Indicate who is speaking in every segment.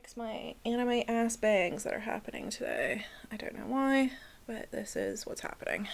Speaker 1: fix my anime ass bangs that are happening today. I don't know why, but this is what's happening.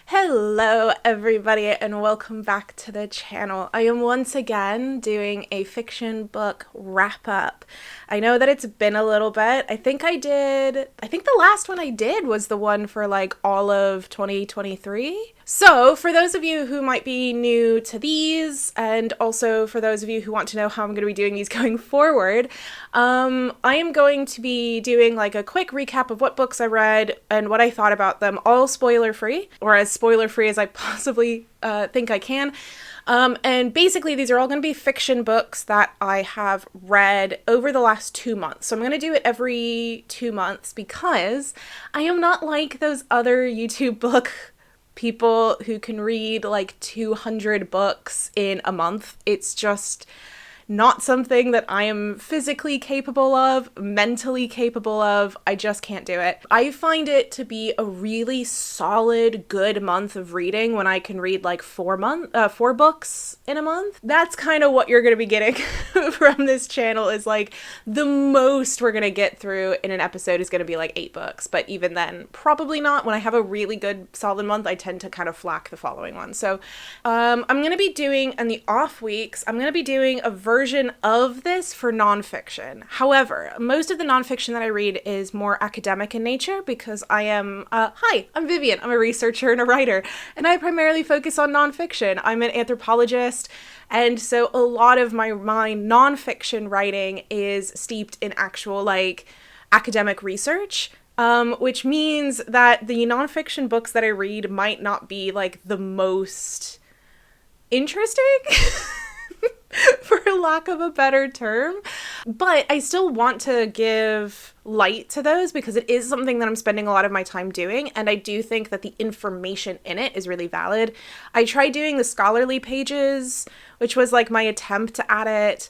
Speaker 1: Hello everybody and welcome back to the channel. I am once again doing a fiction book wrap up. I know that it's been a little bit. I think the last one I did was the one for like all of 2023. So for those of you who might be new to these, and also for those of you who want to know how I'm going to be doing these going forward, I am going to be doing like a quick recap of what books I read and what I thought about them, all spoiler free, or as spoiler free as I possibly think I can. And basically these are all going to be fiction books that I have read over the last 2 months. So I'm going to do it every 2 months because I am not like those other YouTube book people who can read like 200 books in a month. It's just not something that I am physically capable of, mentally capable of. I just can't do it. I find it to be a really solid, good month of reading when I can read like 4 books in a month. That's kind of what you're going to be getting from this channel, is like the most we're going to get through in an episode is going to be like 8 books. But even then, probably not. When I have a really good solid month, I tend to kind of flack the following one. So I'm going to be doing, in the off weeks, I'm going to be doing a version of this for nonfiction. However, most of the nonfiction that I read is more academic in nature because I am, hi, I'm Vivian. I'm a researcher and a writer, and I primarily focus on nonfiction. I'm an anthropologist, and so a lot of my nonfiction writing is steeped in actual, like, academic research. Which means that the nonfiction books that I read might not be, like, the most interesting, for lack of a better term. But I still want to give light to those because it is something that I'm spending a lot of my time doing, and I do think that the information in it is really valid. I tried doing the scholarly pages, which was, like, my attempt to add it.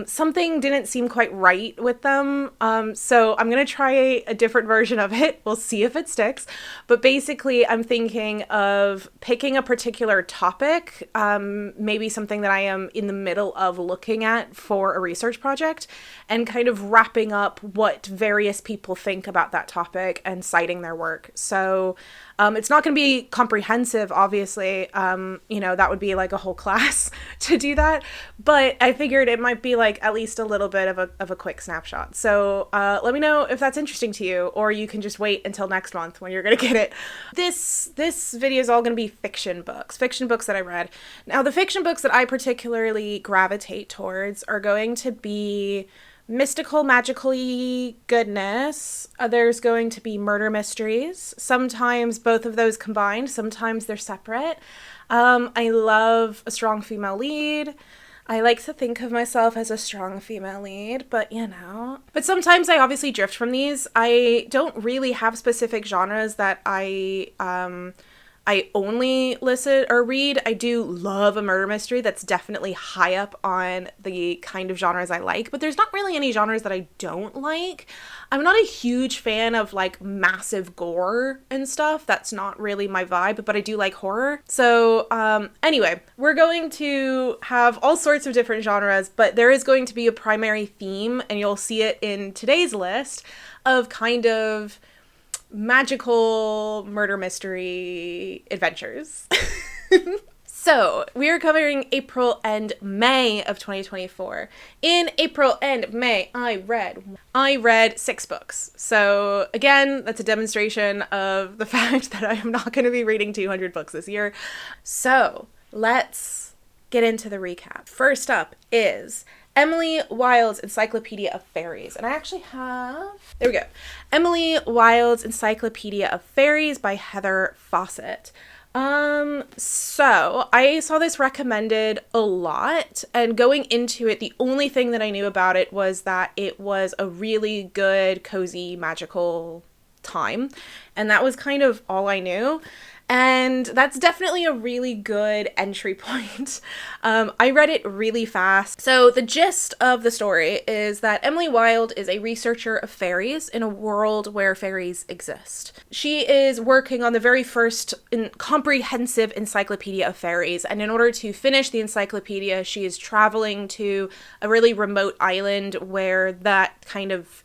Speaker 1: Something didn't seem quite right with them, so I'm gonna try a different version of it. We'll see if it sticks, but basically I'm thinking of picking a particular topic, maybe something that I am in the middle of looking at for a research project, and kind of wrapping up what various people think about that topic and citing their work. So it's not going to be comprehensive, obviously. That would be like a whole class to do that. But I figured it might be like at least a little bit of a quick snapshot. So let me know if that's interesting to you, or you can just wait until next month when you're going to get it. This video is all going to be fiction books that I read. Now, the fiction books that I particularly gravitate towards are going to be mystical, magical-y goodness. There's going to be murder mysteries. Sometimes both of those combined. Sometimes they're separate. I love a strong female lead. I like to think of myself as a strong female lead, but But sometimes I obviously drift from these. I don't really have specific genres that I only listen or read. I do love a murder mystery. That's definitely high up on the kind of genres I like, but there's not really any genres that I don't like. I'm not a huge fan of like massive gore and stuff. That's not really my vibe, but I do like horror. So anyway, we're going to have all sorts of different genres, but there is going to be a primary theme, and you'll see it in today's list, of kind of magical murder mystery adventures. So we are covering April and May of 2024. In April and May, I read 6 books. So again, that's a demonstration of the fact that I am not going to be reading 200 books this year. So let's get into the recap. First up is Emily Wilde's Encyclopedia of Fairies. And I actually have, there we go, Emily Wilde's Encyclopedia of Fairies by Heather Fawcett. So I saw this recommended a lot, and going into it, the only thing that I knew about it was that it was a really good, cozy, magical time. And that was kind of all I knew. And that's definitely a really good entry point. I read it really fast. So the gist of the story is that Emily Wilde is a researcher of fairies in a world where fairies exist. She is working on the very first comprehensive encyclopedia of fairies, and in order to finish the encyclopedia, she is traveling to a really remote island where that kind of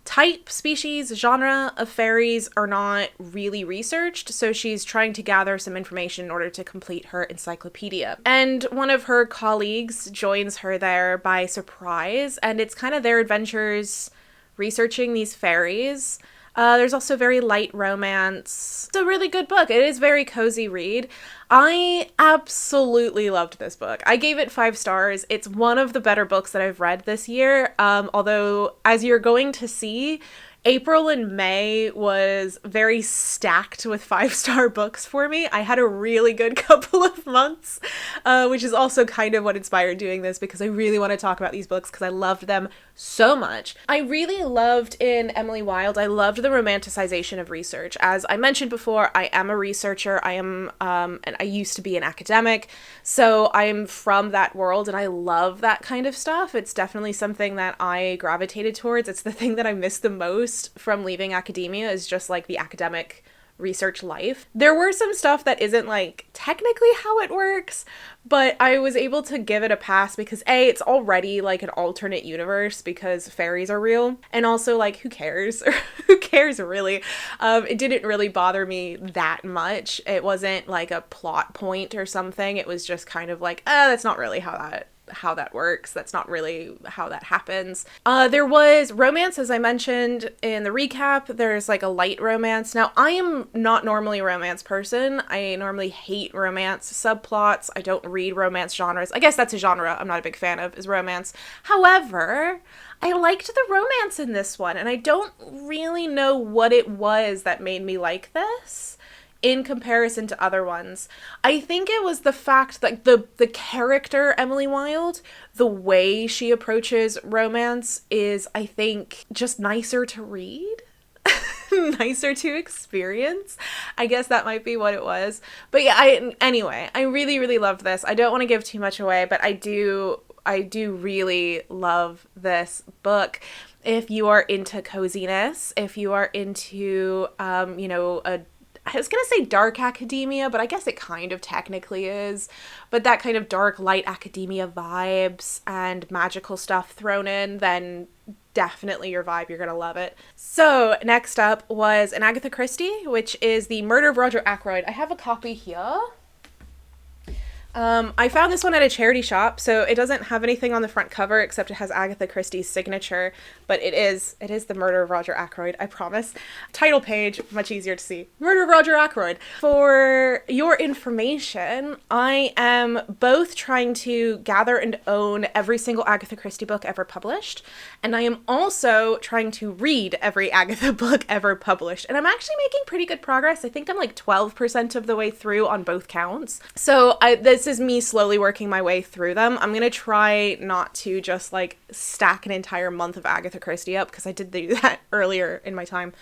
Speaker 1: type, species, genre of fairies are not really researched, so she's trying to gather some information in order to complete her encyclopedia. And one of her colleagues joins her there by surprise, and it's kind of their adventures researching these fairies. There's also very light romance. It's a really good book. It is a very cozy read. I absolutely loved this book. I gave it 5 stars. It's one of the better books that I've read this year. Although, as you're going to see, April and May was very stacked with 5-star books for me. I had a really good couple of months, which is also kind of what inspired doing this, because I really want to talk about these books because I loved them so much. I really loved in Emily Wilde, I loved the romanticization of research. As I mentioned before, I am a researcher. I am, and I used to be an academic, so I'm from that world and I love that kind of stuff. It's definitely something that I gravitated towards. It's the thing that I miss the most from leaving academia, is just like the academic research life. There were some stuff that isn't like technically how it works, but I was able to give it a pass because A, it's already like an alternate universe because fairies are real, and also like who cares? Who cares really? It didn't really bother me that much. It wasn't like a plot point or something. It was just kind of like, that's not really how that works. That's not really how that happens. There was romance, as I mentioned in the recap. There's like a light romance. Now, I am not normally a romance person. I normally hate romance subplots. I don't read romance genres. I guess that's a genre I'm not a big fan of, is romance. However, I liked the romance in this one, and I don't really know what it was that made me like this in comparison to other ones. I think it was the fact that the character Emily Wilde, the way she approaches romance is, I think, just nicer to read. Nicer to experience. I guess that might be what it was. But yeah, anyway, I really, really loved this. I don't want to give too much away, but I do really love this book. If you are into coziness, if you are into, I was going to say dark academia, but I guess it kind of technically is. But that kind of dark, light academia vibes and magical stuff thrown in, then definitely your vibe. You're going to love it. So next up was an Agatha Christie, which is The Murder of Roger Ackroyd. I have a copy here. I found this one at a charity shop, so it doesn't have anything on the front cover except it has Agatha Christie's signature, but it is The Murder of Roger Ackroyd, I promise. Title page, much easier to see. Murder of Roger Ackroyd. For your information, I am both trying to gather and own every single Agatha Christie book ever published, and I am also trying to read every Agatha book ever published, and I'm actually making pretty good progress. I think I'm like 12% of the way through on both counts. So this is me slowly working my way through them. I'm gonna try not to just like stack an entire month of Agatha Christie up, because I did do that earlier in my time.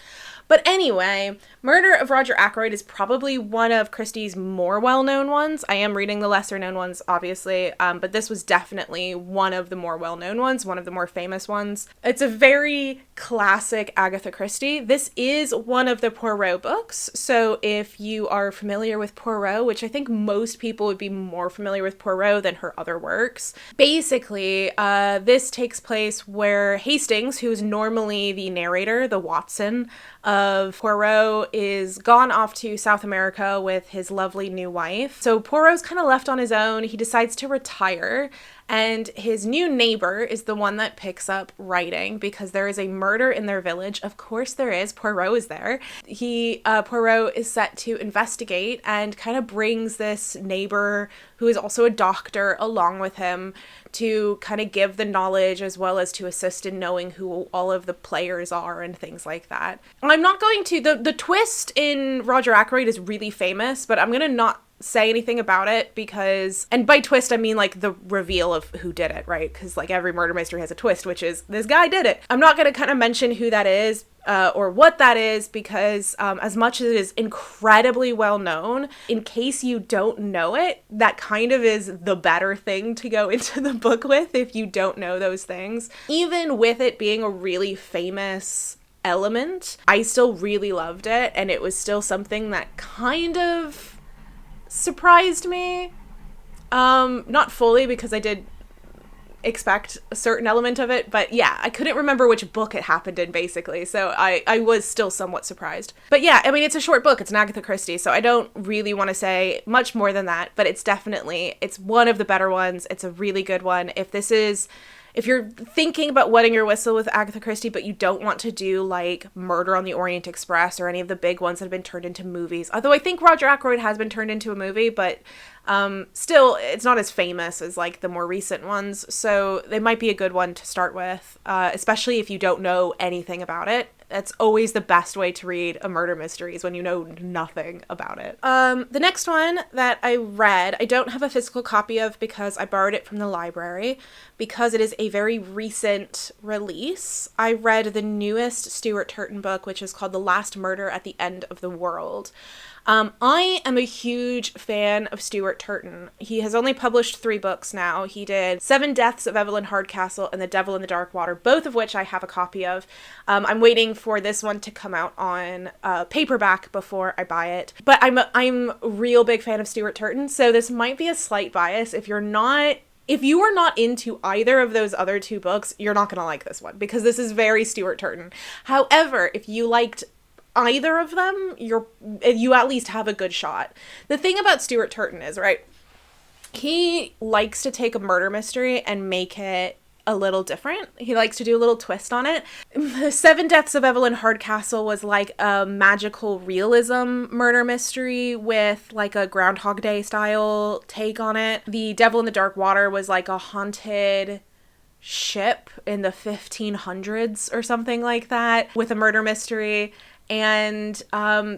Speaker 1: But anyway, Murder of Roger Ackroyd is probably one of Christie's more well-known ones. I am reading the lesser-known ones, obviously, but this was definitely one of the more well-known ones, one of the more famous ones. It's a very classic Agatha Christie. This is one of the Poirot books, so if you are familiar with Poirot, which I think most people would be more familiar with Poirot than her other works, basically, this takes place where Hastings, who is normally the narrator, the Watson of Poirot, is gone off to South America with his lovely new wife. So Poirot's kind of left on his own. He decides to retire, and his new neighbor is the one that picks up writing because there is a murder in their village. Of course there is. Poirot is there. Poirot is set to investigate and kind of brings this neighbor, who is also a doctor, along with him to kind of give the knowledge as well as to assist in knowing who all of the players are and things like that. I'm not going to, the twist in Roger Ackroyd is really famous, but I'm going to not say anything about it because, and by twist I mean like the reveal of who did it, right? Because like every murder mystery has a twist, which is this guy did it. I'm not going to kind of mention who that is or what that is because as much as it is incredibly well known, in case you don't know it, that kind of is the better thing to go into the book with if you don't know those things. Even with it being a really famous element, I still really loved it, and it was still something that kind of surprised me. Not fully, because I did expect a certain element of it, but yeah, I couldn't remember which book it happened in, basically, so I was still somewhat surprised. But yeah, I mean, it's a short book, it's an Agatha Christie, so I don't really want to say much more than that, but it's one of the better ones. It's a really good one. If you're thinking about wetting your whistle with Agatha Christie, but you don't want to do like Murder on the Orient Express or any of the big ones that have been turned into movies, although I think Roger Ackroyd has been turned into a movie, but still, it's not as famous as like the more recent ones, so they might be a good one to start with, especially if you don't know anything about it. That's always the best way to read a murder mystery, is when you know nothing about it. The next one that I read, I don't have a physical copy of because I borrowed it from the library, because it is a very recent release. I read the newest Stuart Turton book, which is called The Last Murder at the End of the World. I am a huge fan of Stuart Turton. He has only published 3 books now. He did 7 Deaths of Evelyn Hardcastle and The Devil in the Dark Water, both of which I have a copy of. I'm waiting for this one to come out on paperback before I buy it. But I'm a real big fan of Stuart Turton, so this might be a slight bias. If you are not into either of those other 2 books, you're not going to like this one, because this is very Stuart Turton. However, if you liked either of them, you at least have a good shot. The thing about Stuart Turton is, right, he likes to take a murder mystery and make it a little different. He likes to do a little twist on it. The 7 Deaths of Evelyn Hardcastle was like a magical realism murder mystery with like a Groundhog Day style take on it. The Devil in the Dark Water was like a haunted ship in the 1500s or something like that with a murder mystery. And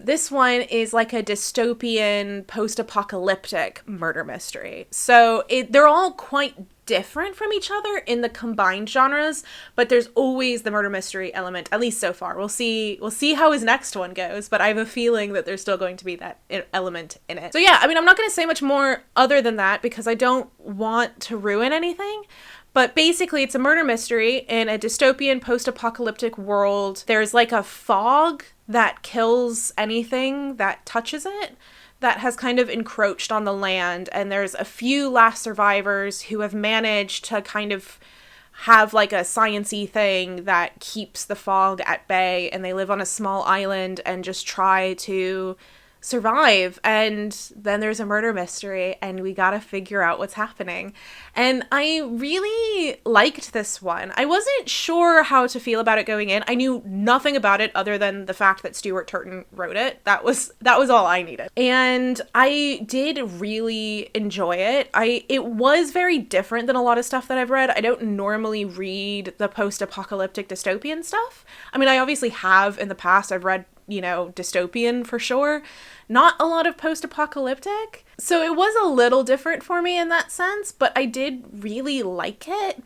Speaker 1: this one is like a dystopian post-apocalyptic murder mystery. So they're all quite different from each other in the combined genres, but there's always the murder mystery element, at least so far. We'll see how his next one goes, but I have a feeling that there's still going to be that element in it. So yeah, I mean, I'm not going to say much more other than that because I don't want to ruin anything. But basically, it's a murder mystery in a dystopian post-apocalyptic world. There's like a fog that kills anything that touches it, that has kind of encroached on the land. And there's a few last survivors who have managed to kind of have like a science-y thing that keeps the fog at bay. And they live on a small island and just try to survive. And then there's a murder mystery and we gotta figure out what's happening. And I really liked this one. I wasn't sure how to feel about it going in. I knew nothing about it other than the fact that Stuart Turton wrote it. That was all I needed. And I did really enjoy it. It was very different than a lot of stuff that I've read. I don't normally read the post-apocalyptic dystopian stuff. I mean, I obviously have in the past. I've read dystopian for sure. Not a lot of post-apocalyptic. So it was a little different for me in that sense, but I did really like it.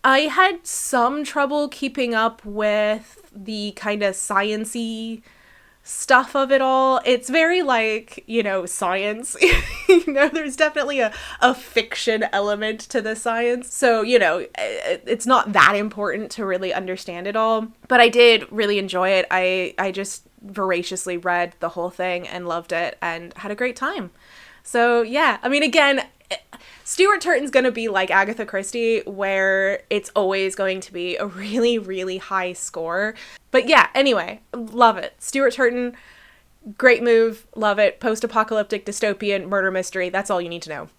Speaker 1: I had some trouble keeping up with the kind of science-y stuff of it all. It's very like, science. There's definitely a fiction element to the science. So, it's not that important to really understand it all. But I did really enjoy it. I just voraciously read the whole thing and loved it and had a great time. So, yeah. I mean, again, Stuart Turton's going to be like Agatha Christie, where it's always going to be a really, really high score. But yeah, anyway, love it. Stuart Turton, great move. Love it. Post-apocalyptic dystopian murder mystery. That's all you need to know.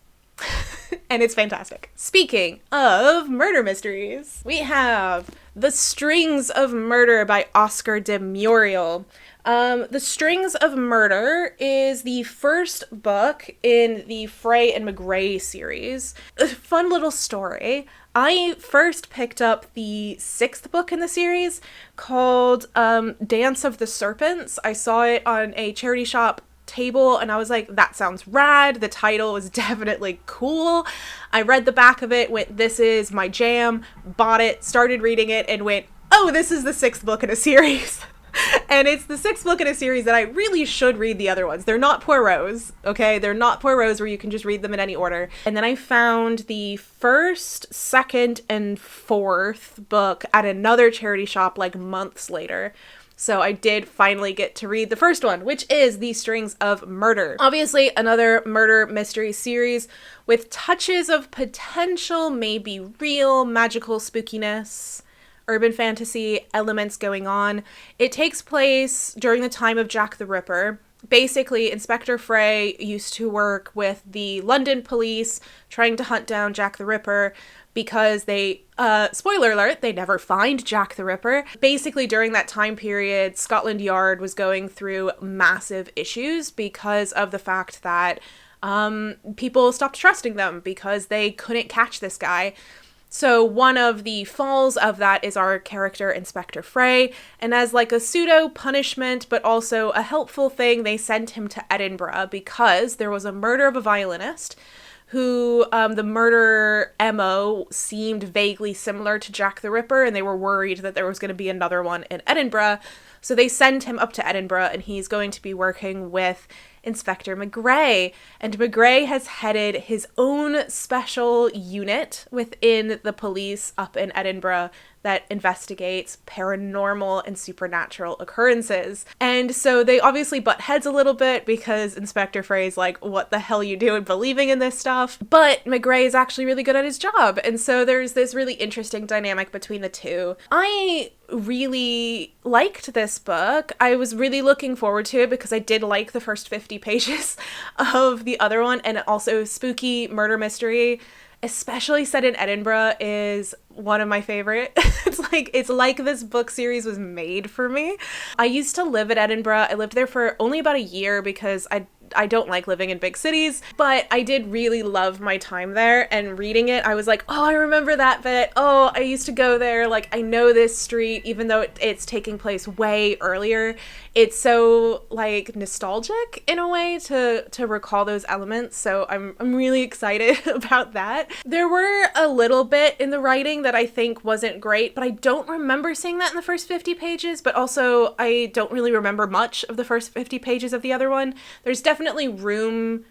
Speaker 1: And it's fantastic. Speaking of murder mysteries, we have The Strings of Murder by Oscar de Muriel. The Strings of Murder is the first book in the Frey and McGray series. A fun little story. I first picked up the 6th book in the series called Dance of the Serpents. I saw it on a charity shop table, and I was like, that sounds rad. The title was definitely cool. I read the back of it, went, this is my jam, bought it, started reading it, and went, oh, this is the 6th book in a series. And it's the 6th book in a series that I really should read the other ones. They're not Poirot's, okay? They're not Poirot's where you can just read them in any order. And then I found the 1st, 2nd, and 4th book at another charity shop like months later. So I did finally get to read the first one, which is The Strings of Murder. Obviously, another murder mystery series with touches of potential, maybe real magical spookiness, urban fantasy elements going on. It takes place during the time of Jack the Ripper. Basically, Inspector Frey used to work with the London police trying to hunt down Jack the Ripper because they, spoiler alert, they never find Jack the Ripper. Basically, during that time period, Scotland Yard was going through massive issues because of the fact that people stopped trusting them because they couldn't catch this guy. So one of the falls of that is our character, Inspector Frey, and as like a pseudo punishment, but also a helpful thing, they sent him to Edinburgh because there was a murder of a violinist who the murder MO seemed vaguely similar to Jack the Ripper, and they were worried that there was going to be another one in Edinburgh. So they send him up to Edinburgh, and he's going to be working with Inspector Maigret. And Maigret has headed his own special unit within the police up in Edinburgh that investigates paranormal and supernatural occurrences. And so they obviously butt heads a little bit because Inspector Frey's like, what the hell you doing believing in this stuff? But Maigret is actually really good at his job. And so there's this really interesting dynamic between the two. I really liked this book. I was really looking forward to it because I did like the first 50 pages of the other one, and also spooky murder mystery, especially set in Edinburgh, is one of my favorite. It's like this book series was made for me. I used to live at Edinburgh. I lived there for only about a year because I don't like living in big cities, but I did really love my time there, and reading it, I was like, oh, I remember that bit. Oh, I used to go there. Like, I know this street, even though it's taking place way earlier. It's so, like, nostalgic in a way to recall those elements, so I'm really excited about that. There were a little bit in the writing that I think wasn't great, but I don't remember seeing that in the first 50 pages, but also I don't really remember much of the first 50 pages of the other one. There's definitely room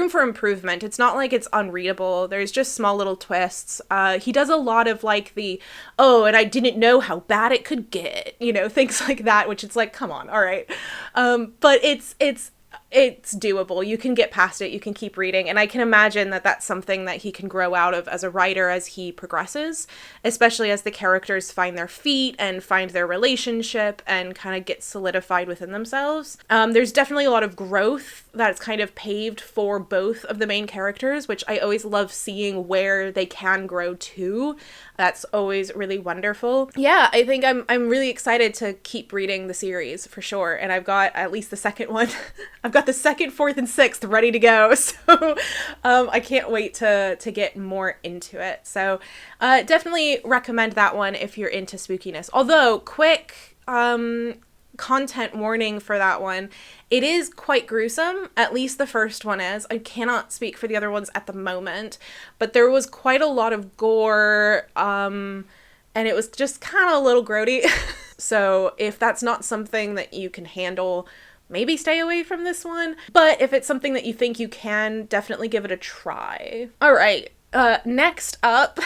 Speaker 1: for improvement. It's not like it's unreadable. There's just small little twists. He does a lot of like and I didn't know how bad it could get, things like that, which it's like, come on, all right. But it's doable. You can get past it. You can keep reading. And I can imagine that that's something that he can grow out of as a writer as he progresses, especially as the characters find their feet and find their relationship and kind of get solidified within themselves. There's definitely a lot of growth that's kind of paved for both of the main characters, which I always love seeing where they can grow to. That's always really wonderful. Yeah, I think I'm really excited to keep reading the series for sure. And I've got at least the second one. I've got the 2nd, 4th, and 6th ready to go. So I can't wait to get more into it. So definitely recommend that one if you're into spookiness. Although, quick content warning for that one. It is quite gruesome, at least the first one is. I cannot speak for the other ones at the moment, but there was quite a lot of gore, and it was just kind of a little grody. So if that's not something that you can handle, maybe stay away from this one. But if it's something that you think you can, definitely give it a try. All right, next up...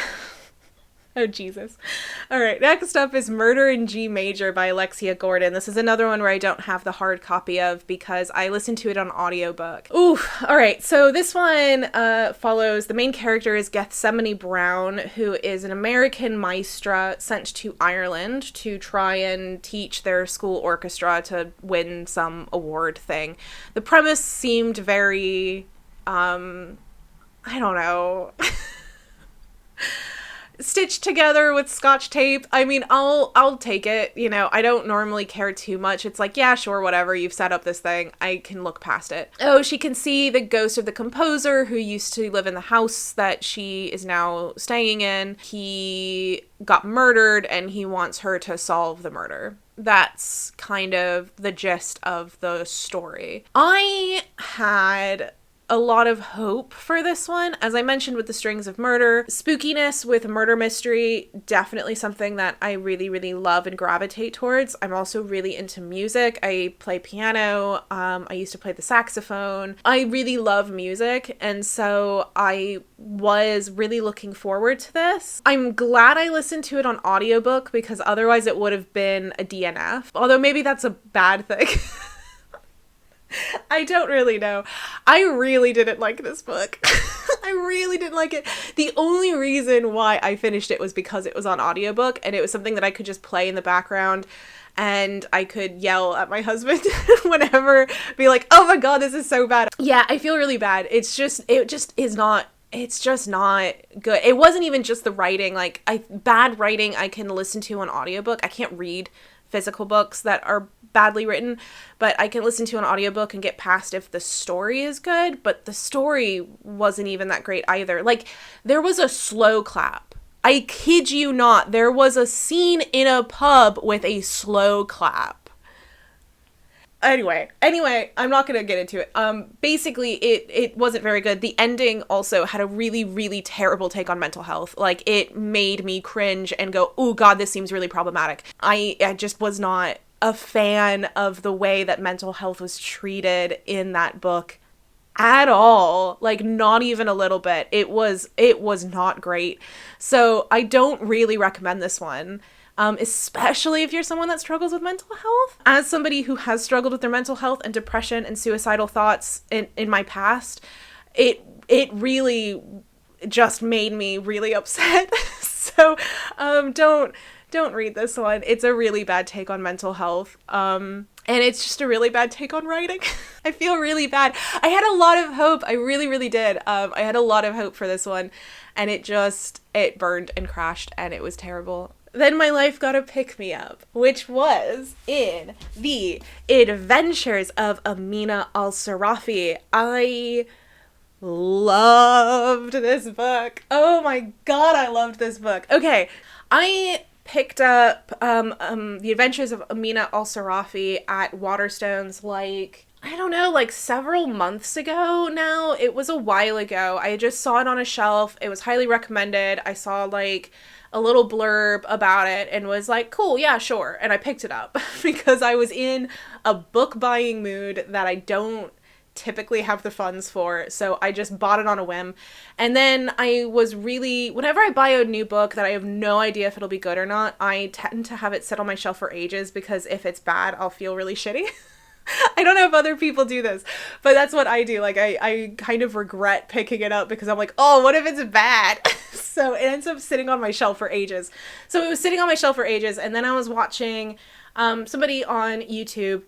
Speaker 1: Oh, Jesus. All right, next up is Murder in G Major by Alexia Gordon. This is another one where I don't have the hard copy of because I listened to it on audiobook. Ooh, all right. So this one follows, the main character is Gethsemane Brown, who is an American maestra sent to Ireland to try and teach their school orchestra to win some award thing. The premise seemed very, I don't know... stitched together with scotch tape. I mean, I'll take it, I don't normally care too much. It's like, yeah, sure, whatever, you've set up this thing, I can look past it. Oh, she can see the ghost of the composer who used to live in the house that she is now staying in. He got murdered and he wants her to solve the murder. that's kind of the gist of the story. I had a lot of hope for this one. As I mentioned with the Strings of Murder, spookiness with murder mystery, definitely something that I really, really love and gravitate towards. I'm also really into music. I play piano. I used to play the saxophone. I really love music, and so I was really looking forward to this. I'm glad I listened to it on audiobook because otherwise it would have been a DNF. Although maybe that's a bad thing. I don't really know. I really didn't like this book. I really didn't like it. The only reason why I finished it was because it was on audiobook and it was something that I could just play in the background and I could yell at my husband whenever, be like, oh my god, this is so bad. Yeah, I feel really bad. It's just not good. It wasn't even just the writing. Like, bad writing I can listen to on audiobook. I can't read physical books that are badly written, but I can listen to an audiobook and get past if the story is good, but the story wasn't even that great either. Like, there was a slow clap. I kid you not, there was a scene in a pub with a slow clap. Anyway, I'm not gonna get into it. Basically, it wasn't very good. The ending also had a really, really terrible take on mental health. Like, it made me cringe and go, oh god, this seems really problematic. I just was not a fan of the way that mental health was treated in that book at all. Like, not even a little bit. It was not great. So I don't really recommend this one. Especially if you're someone that struggles with mental health. As somebody who has struggled with their mental health and depression and suicidal thoughts in my past, it really just made me really upset. So don't read this one. It's a really bad take on mental health. And it's just a really bad take on writing. I feel really bad. I had a lot of hope. I really, really did. I had a lot of hope for this one, and it burned and crashed, and it was terrible. Then my life got a pick-me-up, which was in the Adventures of Amina al-Sirafi. I loved this book. Oh my god, I loved this book. Okay, I picked up The Adventures of Amina al-Sirafi at Waterstones like several months ago now. It was a while ago. I just saw it on a shelf. It was highly recommended. I saw like a little blurb about it and was like, cool, yeah, sure. And I picked it up because I was in a book buying mood that I don't typically have the funds for, so I just bought it on a whim. And then I was really, whenever I buy a new book that I have no idea if it'll be good or not, I tend to have it sit on my shelf for ages because if it's bad, I'll feel really shitty. I don't know if other people do this, but that's what I do. Like, I kind of regret picking it up because I'm like, oh, what if it's bad? So it ends up sitting on my shelf for ages. So it was sitting on my shelf for ages, and then I was watching somebody on YouTube.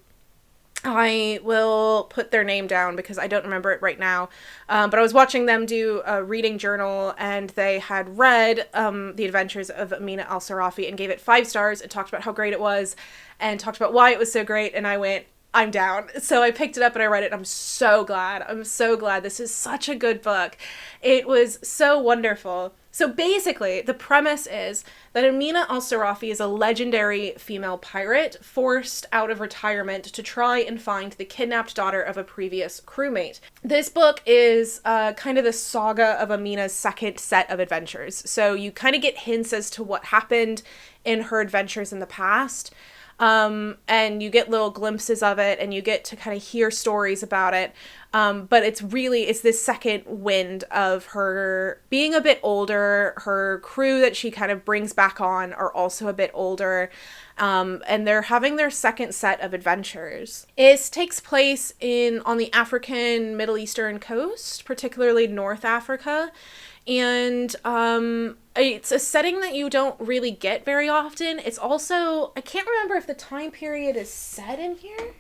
Speaker 1: I will put their name down because I don't remember it right now. But I was watching them do a reading journal, and they had read The Adventures of Amina al-Sirafi and gave it 5 stars and talked about how great it was and talked about why it was so great. And I went, I'm down. So I picked it up and I read it. I'm so glad. I'm so glad. This is such a good book. It was so wonderful. So basically, the premise is that Amina al-Sirafi is a legendary female pirate forced out of retirement to try and find the kidnapped daughter of a previous crewmate. This book is kind of the saga of Amina's second set of adventures. So you kind of get hints as to what happened in her adventures in the past. And you get little glimpses of it, and you get to kind of hear stories about it. But it's this second wind of her being a bit older. Her crew that she kind of brings back on are also a bit older. And they're having their second set of adventures. It takes place on the African Middle Eastern coast, particularly North Africa. And it's a setting that you don't really get very often. It's also, I can't remember if the time period is set in here.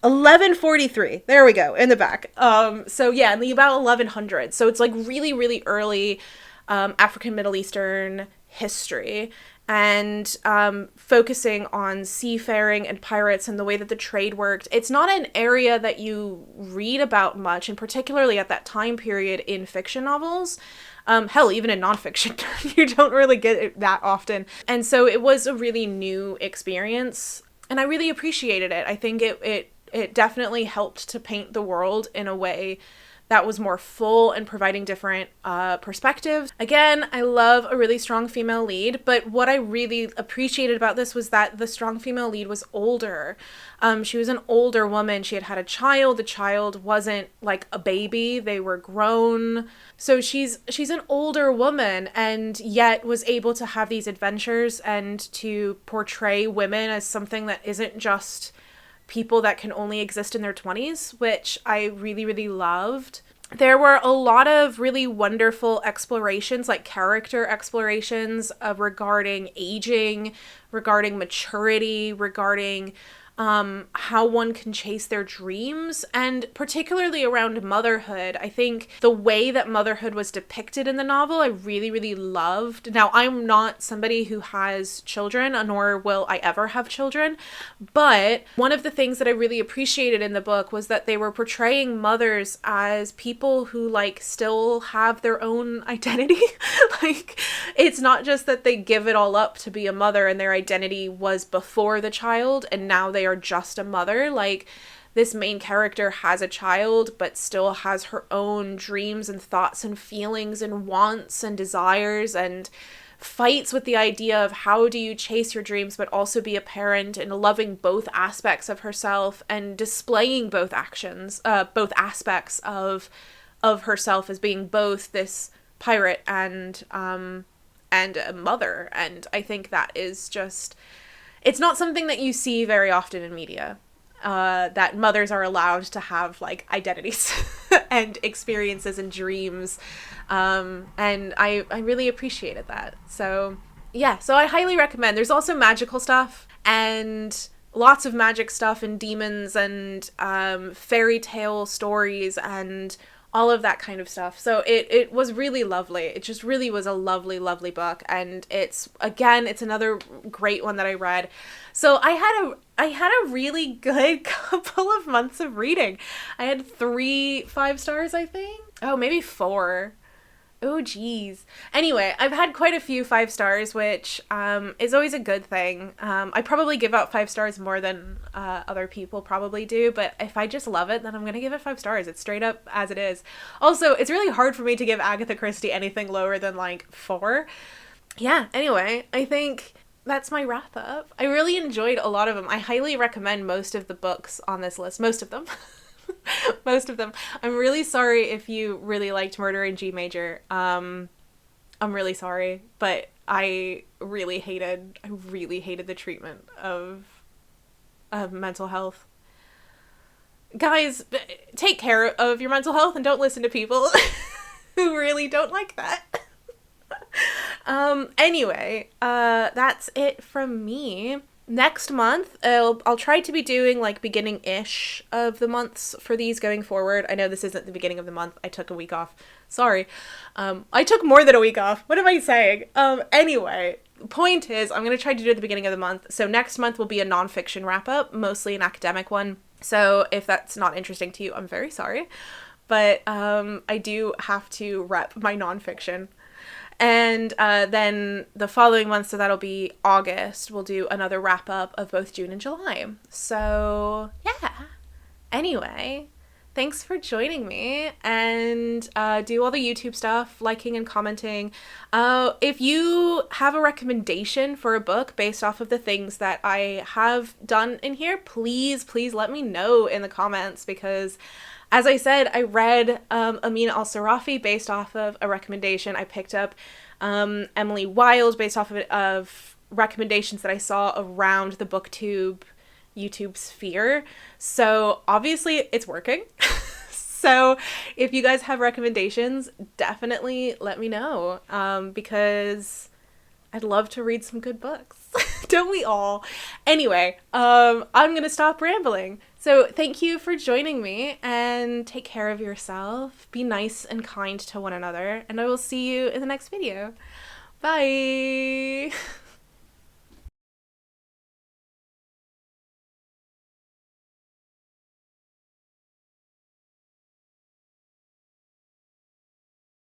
Speaker 1: 1143. There we go, in the back. So yeah, in the about 1100s. So it's like really, really early African Middle Eastern history. And focusing on seafaring and pirates and the way that the trade worked. It's not an area that you read about much, and particularly at that time period in fiction novels. Hell, even in nonfiction, you don't really get it that often. And so it was a really new experience. I really appreciated it. I think it definitely helped to paint the world in a way that was more full and providing different perspectives. Again, I love a really strong female lead, but what I really appreciated about this was that the strong female lead was older. She was an older woman. She had had a child. The child wasn't like a baby. They were grown. So she's an older woman, and yet was able to have these adventures and to portray women as something that isn't just people that can only exist in their 20s, which I really, really loved. There were a lot of really wonderful explorations, like character explorations regarding aging, regarding maturity, regarding how one can chase their dreams, and particularly around motherhood. I think the way that motherhood was depicted in the novel, I really, really loved. Now, I'm not somebody who has children, nor will I ever have children, but one of the things that I really appreciated in the book was that they were portraying mothers as people who, like, still have their own identity. Like, it's not just that they give it all up to be a mother and their identity was before the child and now they are just a mother. Like, this main character has a child but still has her own dreams and thoughts and feelings and wants and desires, and fights with the idea of how do you chase your dreams but also be a parent, and loving both aspects of herself and displaying both aspects of herself as being both this pirate and a mother. And I think that is just, it's not something that you see very often in media, that mothers are allowed to have, like, identities and experiences and dreams. And I really appreciated that. So yeah, so I highly recommend. There's also magical stuff and lots of magic stuff and demons and fairy tale stories and all of that kind of stuff. So it was really lovely. It just really was a lovely, lovely book. And it's another great one that I read. So I had a really good couple of months of reading. I had 3 5-stars, I think. Oh, maybe 4. Oh, geez. Anyway, I've had quite a few 5 stars, which is always a good thing. I probably give out 5 stars more than other people probably do, but if I just love it, then I'm going to give it 5 stars. It's straight up as it is. Also, it's really hard for me to give Agatha Christie anything lower than, like, 4. Yeah, anyway, I think that's my wrap up. I really enjoyed a lot of them. I highly recommend most of the books on this list. Most of them. Most of them. I'm really sorry if you really liked Murder in G Major. I'm really sorry, but I really hated the treatment of mental health. Guys, take care of your mental health and don't listen to people who really don't like that. Anyway, that's it from me. Next month, I'll try to be doing, like, beginning-ish of the months for these going forward. I know this isn't the beginning of the month. I took a week off. Sorry. I took more than a week off. What am I saying? Anyway, point is, I'm going to try to do it at the beginning of the month. So next month will be a nonfiction wrap-up, mostly an academic one. So if that's not interesting to you, I'm very sorry. But I do have to rep my nonfiction. And then the following month, so that'll be August, we'll do another wrap-up of both June and July. So, yeah. Anyway, thanks for joining me, and do all the YouTube stuff, liking and commenting. If you have a recommendation for a book based off of the things that I have done in here, please let me know in the comments, because as I said, I read Amina al-Sirafi based off of a recommendation. I picked up Emily Wilde based off of recommendations that I saw around the booktube YouTube sphere. So obviously it's working. So if you guys have recommendations, definitely let me know, because I'd love to read some good books. Don't we all? Anyway, I'm gonna stop rambling. So thank you for joining me, and take care of yourself. Be nice and kind to one another, and I will see you in the next video. Bye!